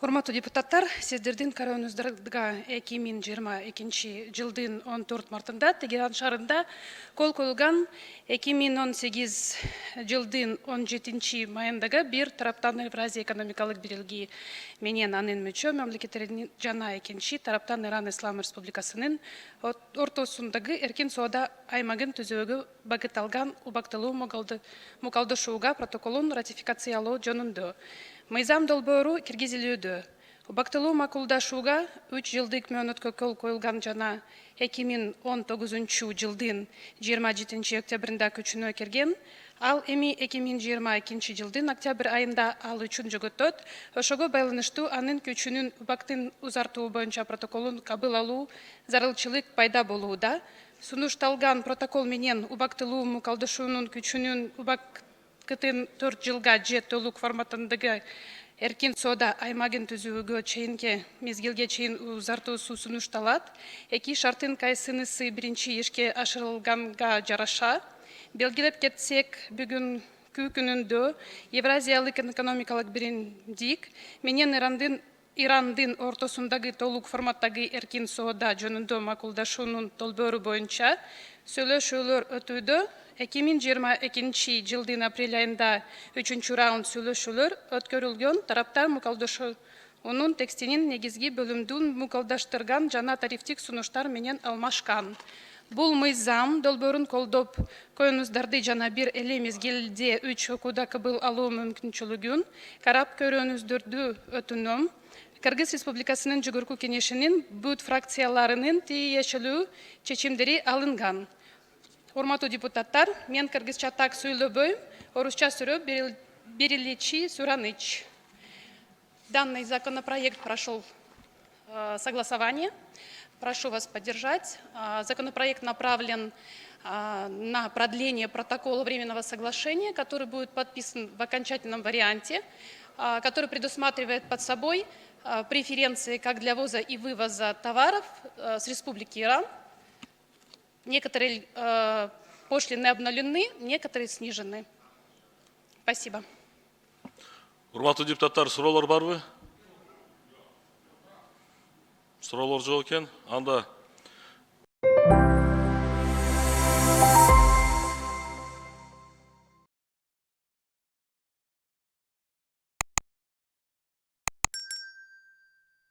Урматтуу депутаттар, сиздердин карооңуздарга 2022 жылдын 14 мартында Тегеран шаарында кол коюлган 2018 жылдын 17 майындагы бир тараптан Евразия экономикалык бирилиги менен анын мүчө мамлекеттеринин жана экинчи тараптан Иран Ислам Республикасынын ортосундагы эркин соода аймагын түзүүгө багытталган убактылуу мукалдашууга протоколун ратификациялоо жөнүндө мыйзам долбоору киргизилүүдө. Убактылуу макулдашууга 3 жылдык мөөнөткө кол коюлган жана 2019 жылдын 27 октябрында күчүнө кирген. Ал эми 2022 жылдын октябрь айында ал үчүн жөгөттөт. Ошого байланыштуу анын күчүнүн убактын узартуу боюнча протоколун кабыл алуу зарылчылык пайда болууда. Сунушталган протокол менен убактылуу мукалдашуунун күчүнүн убакытын 4 жылга же толук форматындагы эркин соода аймагын түзүүгө чейинки мезгилге чейин узартуусу сунушталат. Эки шарттын кайсынысы биринчи ишке ашырылганга жараша белгилеп кетсек, бүгүнкү күнүндө Евразиялык экономикалык биримдик менен Ирандын ортосундагы толук форматтагы эркин соода жөнүндө макулдашуунун долбоору боюнча сүйлөшүүлөр өтүүдө. 2022 жылдын апрель айында 3 раунд сүйлөшүүлөр өткөрүлгөн. Тараптар мукалдашуунун текстинин негизги бөлүмдүн мукалдаштырган жана тарифтик сунуштар менен алмашкан. Бул мыйзам долбоорун колдоп коюңуздарды жана бир эле мезгилде 3 окууда кабыл алуу мүмкүнчүлүгүн карап көрүүңүздөрдү өтүнөм. Кыргыз Республикасынын Жогорку Кеңешинин бүт фракцияларынын тиешелүү чечимдери алынган. Урматтуу депутаттар, мен кыргызча так сүйлөбөйм, орусча сүрөп бериличи сураныч. Данный законопроект прошел согласование. Прошу вас поддержать. Законопроект направлен на продление протокола временного соглашения, который будет подписан в окончательном варианте, который предусматривает под собой преференции как для ввоза и вывоза товаров с Республики Иран. Некоторые пошлины обнулены, некоторые снижены. Спасибо. Урматтуу депутаттар, суроолор барбы? Суроолор жок экен. Анда